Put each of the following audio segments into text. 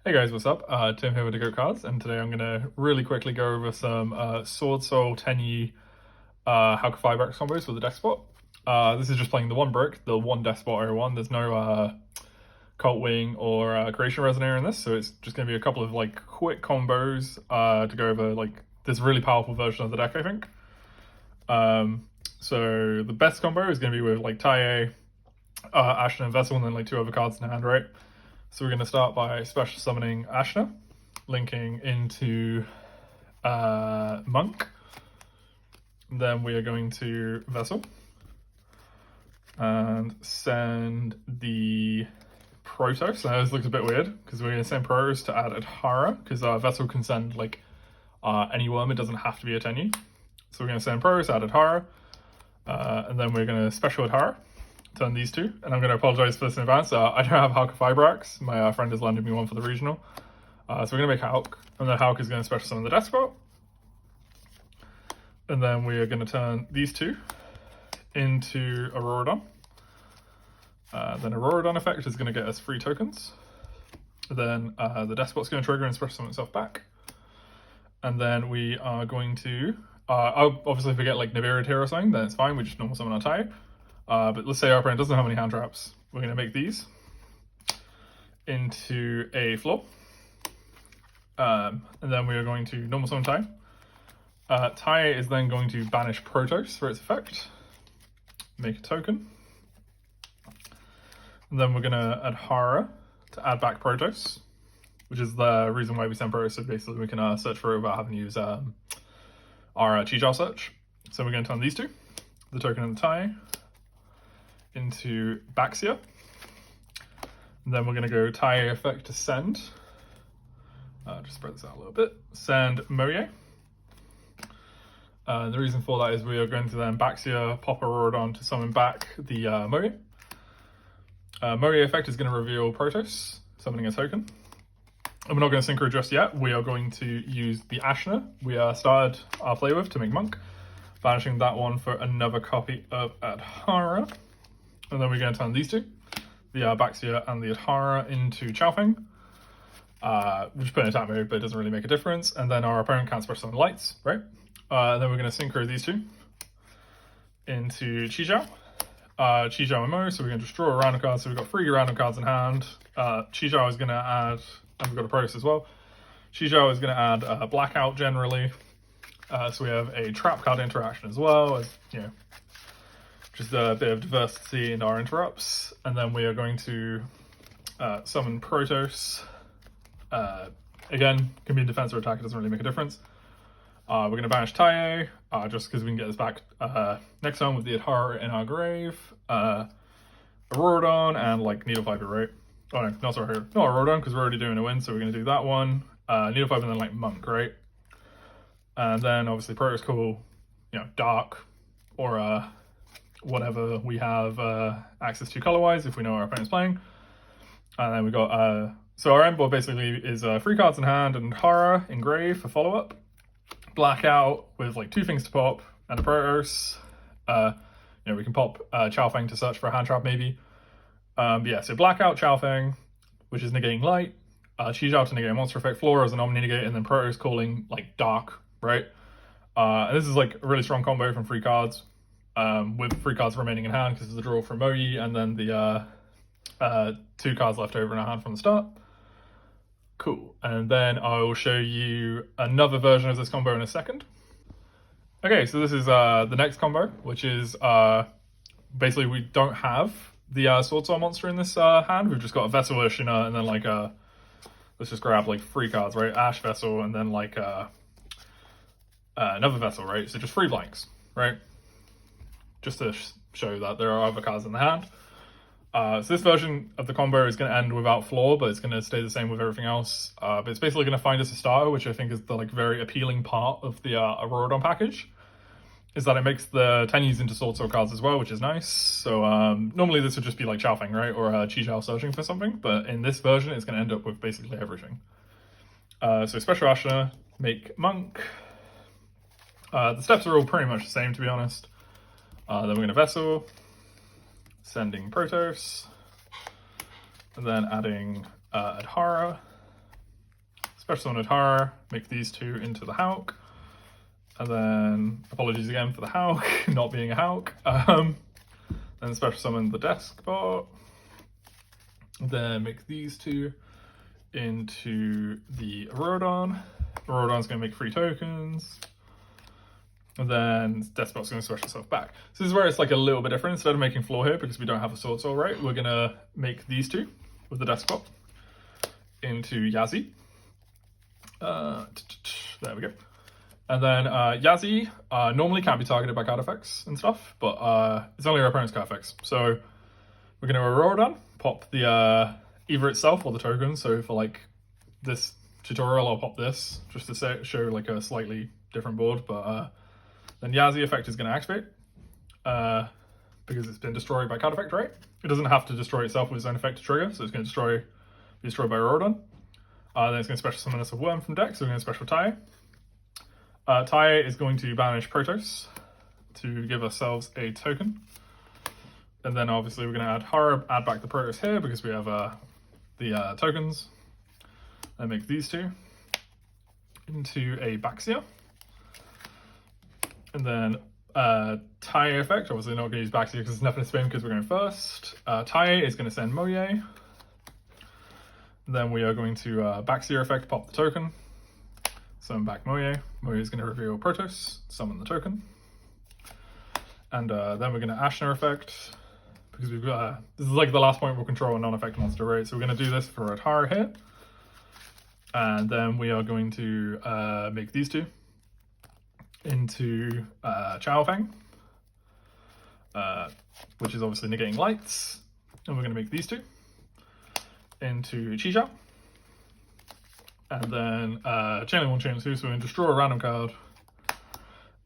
Hey guys, what's up? Tim here with DaGoatCards, and today I'm going to really quickly go over some Swordsoul 10E Hauka Firebricks combos with the Deskbot. This is just playing the one brick, the one Deskbot 01. There's no Cult Wing or Creation Resonator in this, so it's just going to be a couple of like quick combos to go over like this really powerful version of the deck, I think. So the best combo is going to be with like Taia, Ashuna Vessel, and then like two other cards in hand, right? So we're going to start by special summoning Ashuna, linking into Monk. Then we are going to Vessel and send the Protos. Now this looks a bit weird because we're going to send Protos to add Adhara because Vessel can send like any worm. It doesn't have to be a 10U. So we're going to send Protos, add Adhara, and then we're going to special Adhara. Turn these two, and I'm going to apologize for this in advance. I don't have Hauka Firebricks. My friend has landed me one for the regional. So we're going to make Hauk, and then Hauk is going to special summon the Deskbot. And then we are going to turn these two into Auroradon. Then Auroradon effect is going to get us 3 tokens. Then the Deskbot's going to trigger and special summon itself back. And then we are going to, obviously if we get like Nibiru here or something, then it's fine, we just normal summon our Taia. But let's say our opponent doesn't have any hand traps. We're going to make these into a floor. And then we are going to normal summon Taia. Taia is then going to banish Protos for its effect. Make a token. And then we're going to Adhara to add back Protos, which is the reason why we send Protos, so basically we can search for it without having to use our Chi search. So we're going to turn these two, the token and the Taia, into Baxia. And then we're going to go Taia effect to send. Just spread this out a little bit. Send Moye. The reason for that is we are going to then Baxia pop Auroradon to summon back the Moye. Moye effect is going to reveal Protos, summoning a token. And we're not going to synchro just yet. We are going to use the Ashuna we started our play with to make Monk, banishing that one for another copy of Adhara. And then we're going to turn these two, the Baxia and the Adhara, into Chaofeng. We're just put in attack mode, but it doesn't really make a difference. And then our opponent can't special summon lights, right? And then we're going to synchro these two into Chi-Jiao. Chi-Jiao and Mo, so we're going to just draw a random card. So we've got 3 random cards in hand. Chi-Jiao is going to add, and we've got a Protos as well. Chi-Jiao is going to add Blackout generally. So we have a trap card interaction as well, as you know, just a bit of diversity in our interrupts. And then we are going to summon Protos. Again, can be defense or attack, it doesn't really make a difference. We're going to banish Taia, just because we can get this back next time with the Adhara in our grave. Auroradon and like Needle Fiber, right? Oh no, not sorry, not Auroradon, because we're already doing a win, so we're going to do that one. Needle Fiber and then like Monk, right? And then obviously Protos cool, you know, Dark, or whatever we have access to color-wise if we know our opponent's playing. And then we got, so our end board basically is 3 cards in hand and Adhara in grave for follow-up. Blackout with like 2 things to pop and a Protos. You know, we can pop Chaofeng to search for a hand trap maybe. But yeah, so Blackout, Chaofeng, which is negating light. Chi-Jiao to negate a monster effect, Flora as an Omni negate, and then Protos calling like Dark, right? And this is like a really strong combo from 3 cards. With 3 cards remaining in hand because of the draw from Moyi, and then the 2 cards left over in our hand from the start. Cool. And then I will show you another version of this combo in a second. Okay, so this is the next combo, which is basically we don't have the Swordsoul monster in this hand. We've just got a Vessel Ashuna, and then like let's just grab like 3 cards, right? Ash Vessel, and then like another Vessel, right? So just 3 blanks, right? Just to show that there are other cards in the hand. So this version of the combo is going to end without flaw, but it's going to stay the same with everything else. But it's basically going to find us a starter, which I think is the like very appealing part of the Auroradon package, is that it makes the 10Us into Swordsoul cards as well, which is nice. So normally this would just be like Chaofeng, right? Or Chi-Jiao searching for something, but in this version it's going to end up with basically everything. So special Ashuna, make Monk. The steps are all pretty much the same, to be honest. Then we're going to Vessel, sending Protos, and then adding Adhara, special summon Adhara, make these two into the Hawk. And then, apologies again for the Hawk, not being a Hawk. Then special summon the Deskbot. Then make these two into the Aurodon. Aurodon's going to make 3 tokens. And then Deskbot's going to switch itself back. So this is where it's like a little bit different. Instead of making floor here, because we don't have a Swordsoul, right? We're going to make these two with the Deskbot into Yazi. There we go. And then Yazi normally can't be targeted by card effects and stuff, but it's only our opponent's card effects. So we're going to Aurodon, pop the either itself or the token. So for like this tutorial, I'll pop this just to show like a slightly different board, but then Yazi effect is going to activate because it's been destroyed by card effect, right? It doesn't have to destroy itself with its own effect to trigger, so it's going to be destroyed by Aurodon. Then it's going to special summon us a worm from deck, so we're going to special Taia. Taia is going to banish Protoss to give ourselves a token. And then obviously we're going to add back the Protoss here because we have the tokens. And make these two into a Baxia. And then Taia effect, obviously not going to use Baxia because it's nothing to spin because we're going first. Taia is going to send Moye. Then we are going to Baxia effect, pop the token. Summon back Moye. Moye is going to reveal Protoss, summon the token. And then we're going to Ashuna effect, because we've got, this is like the last point we'll control a non-effect monster, right? So we're going to do this for Adhara here. And then we are going to make these two into Chaofeng, which is obviously negating lights. And we're going to make these two into Chi-Chao. And then Chainlink 1, Chainlink 2, so we're going to destroy a random card.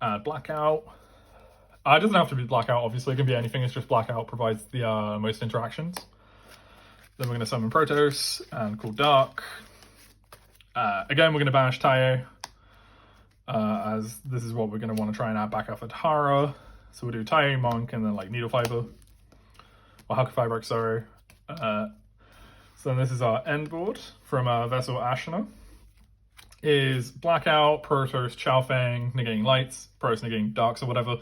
Add Blackout. It doesn't have to be Blackout, obviously, it can be anything, it's just Blackout provides the most interactions. Then we're going to summon Protoss and call Dark. Again, we're going to banish Taia, as this is what we're going to want to try and add back off Adhara. So we'll do Taia, Monk, and then like Needle Fiber. Or Hulk Fiber, sorry. So then this is our end board from Vessel Ashuna. Is Blackout, Protoss, Chaofeng, negating lights, Protoss negating darks or whatever.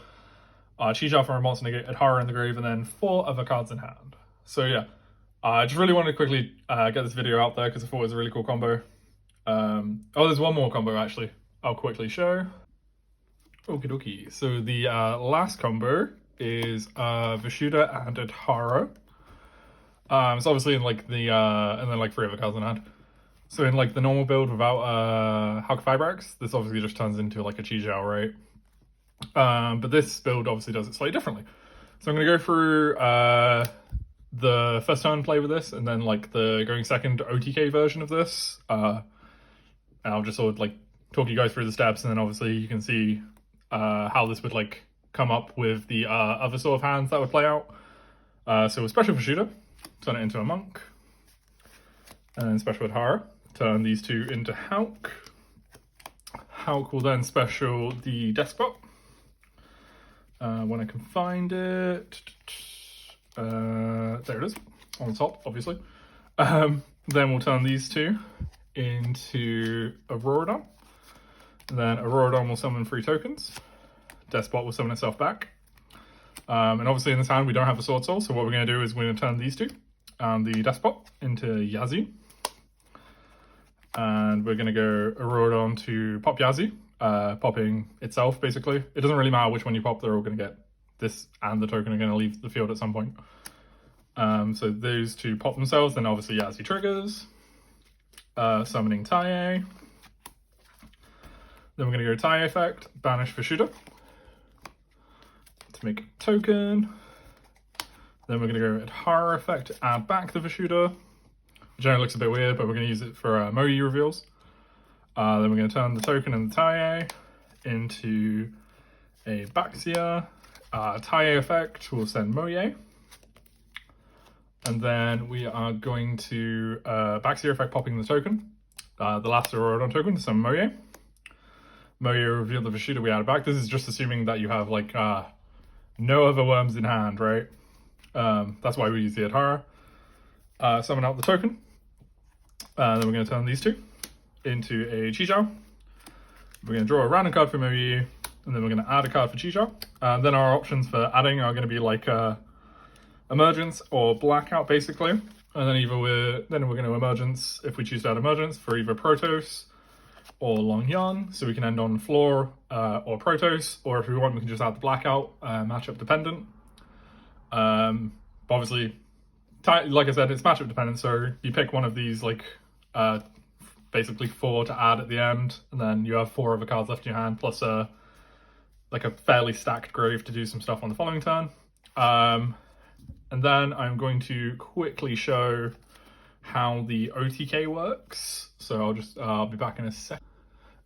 Chi-Chao for a monster negate, Adhara in the grave, and then 4 other cards in hand. So yeah, I just really wanted to quickly get this video out there because I thought it was a really cool combo. Oh, there's one more combo actually. I'll quickly show. Okie dokie. So the last combo is Vishuda and Adhara. It's obviously in like the and then like 3 other cards in hand. So in like the normal build without Hulk Fibrax, this obviously just turns into like a Chi-Chao, right? But this build obviously does it slightly differently. So I'm gonna go through the first turn play with this, and then like the going second OTK version of this. And I'll just sort of like talk you guys through the steps, and then obviously you can see how this would like come up with the other sort of hands that would play out. So special Vishuda, turn it into a monk, and then special Adhara, turn these two into Hulk. Hulk will then special the Deskbot. When I can find it, there it is, on the top, obviously. Then we'll turn these two into Aurodon. Then Aurodon will summon 3 tokens. Deskbot will summon itself back. And obviously in this hand we don't have a Swordsoul, so what we're going to do is we're going to turn these two, the Deskbot, into Yazi. And we're going to go Aurodon to pop Yazi, popping itself basically. It doesn't really matter which one you pop, they're all going to get this, and the token are going to leave the field at some point. So those two pop themselves, then obviously Yazi triggers. Summoning Taia. Then we're going to go Taia effect, banish Vishuda to make a token. Then we're going to go Adhara effect, add back the Vishuda, which I know looks a bit weird, but we're going to use it for Moyi reveals. Then we're going to turn the token and the Taia into a Baxia. Taia effect will send Moye. And then we are going to Baxia effect popping the token. The last Aurodon token to summon Moye. Moye reveal the Vishuda we added back. This is just assuming that you have like no other worms in hand, right? That's why we use the Adhara. Summon out the token. Then we're going to turn these two. into a Chixiao. We're going to draw a random card from OU, and then we're going to add a card for Chixiao. Then our options for adding are going to be like Emergence or Blackout, basically. And then we're going to Emergence if we choose to add Emergence for either Protoss or Long Yan, so we can end on Floor or Protoss, or if we want, we can just add the Blackout, matchup dependent. Obviously, like I said, it's matchup dependent, so you pick one of these, like, basically 4 to add at the end, and then you have 4 other cards left in your hand, plus like a fairly stacked grave to do some stuff on the following turn. And then I'm going to quickly show how the OTK works. So I'll be back in a sec.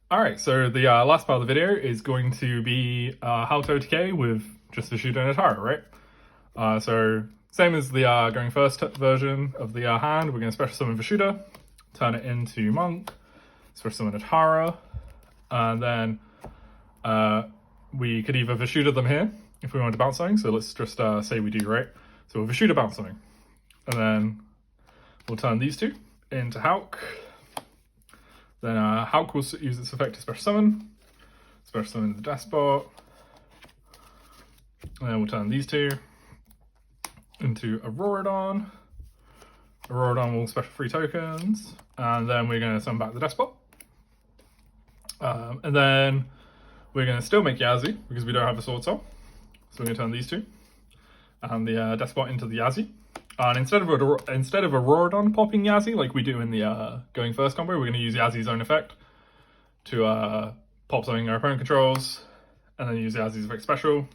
All right, so the last part of the video is going to be how to OTK with just Vishuda and Adhara, right? So same as the going first version of the hand, we're going to special summon Vishuda, turn it into Monk, special summon Adhara, and then we could either Vishuda them here if we wanted to bounce something. So let's just say we do, right? So we'll Vishuda bounce something, and then we'll turn these two into Hauk. Then Hauk will use its effect to special summon the Deskbot, and then we'll turn these two into Auroradon. Auroradon will special 3 tokens, and then we're going to summon back the Deskbot. And then we're going to still make Yazi because we don't have a Swordsoul. So we're going to turn these two and the Deskbot into the Yazi. And instead of Auroradon popping Yazi like we do in the going first combo, we're going to use Yazi's own effect to pop something our opponent controls, and then use Yazi's effect special.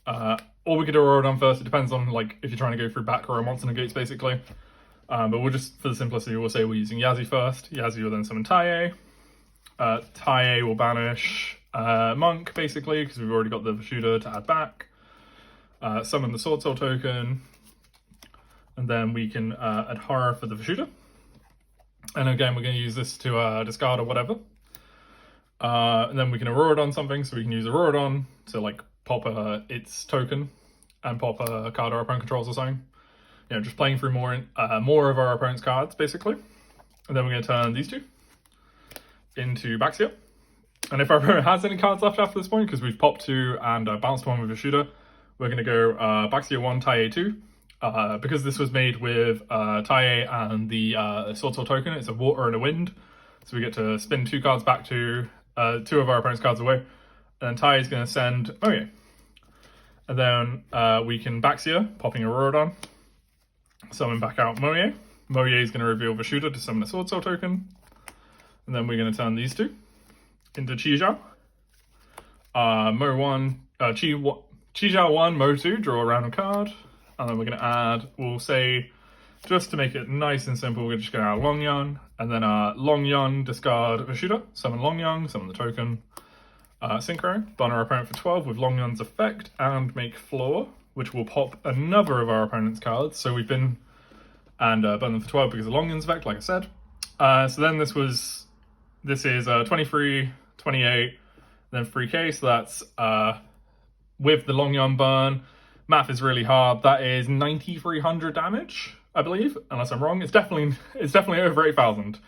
Or we could do Auroradon first. It depends on, like, if you're trying to go through back row monster negates, basically. But we'll just, for the simplicity, we'll say we're using Yazi first. Yazi will then summon Taia. Taia will banish Monk, basically, because we've already got the Vishuda to add back. Summon the Swordsoul token. And then we can Adhara for the Vishuda. And again, we're going to use this to discard or whatever. And then we can Auroradon something, so we can use Auroradon to, like, pop its token and pop a card our opponent controls or something. You know, just playing through more of our opponent's cards, basically. And then we're going to turn these two into Baxia. And if our opponent has any cards left after this point, because we've popped 2 and bounced 1 with Vishuda, we're going to go Baxia 1, Taia 2. Because this was made with Taia and the Swordsoul token, it's a water and a wind. So we get to spin 2 cards back to 2 of our opponent's cards away. And then Taia is going to send Moye. And then we can Baxia, popping Auroradon, summon back out Moye. Moye is going to reveal Vishuda to summon a Swordsoul token. And then we're going to turn these two into Chixiao. Chixiao 1, Mo 2, draw a random card. And then we're going to add, we'll say, just to make it nice and simple, we're just going to add Long Yan. And then Long Yan, discard Vishuda, summon Long Yan, summon the token. Synchro, burn our opponent for 12 with Long Yan's effect, and make Floor, which will pop another of our opponent's cards. So we've been, and burn them for 12 because of Long Yan's effect, like I said. So then this is 23, 28, then 3k, so that's with the Long Yan burn. Math is really hard. That is 9,300 damage, I believe, unless I'm wrong. It's definitely over 8,000.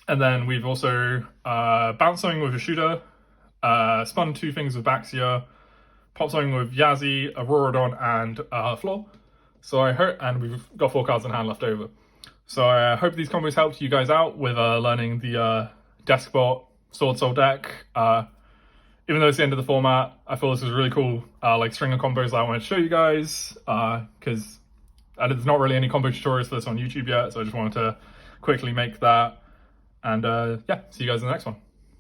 And then we've also bounced something with Vishuda, spun 2 things with Baxia, popped something with Yazi, Auroradon, and Floor. So and we've got 4 cards in hand left over. So I hope these combos helped you guys out with learning the Deskbot Swordsoul deck. Even though it's the end of the format, I feel this was really cool, like string of combos that I wanted to show you guys, because there's not really any combo tutorials for this on YouTube yet, so I just wanted to quickly make that. And yeah, see you guys in the next one.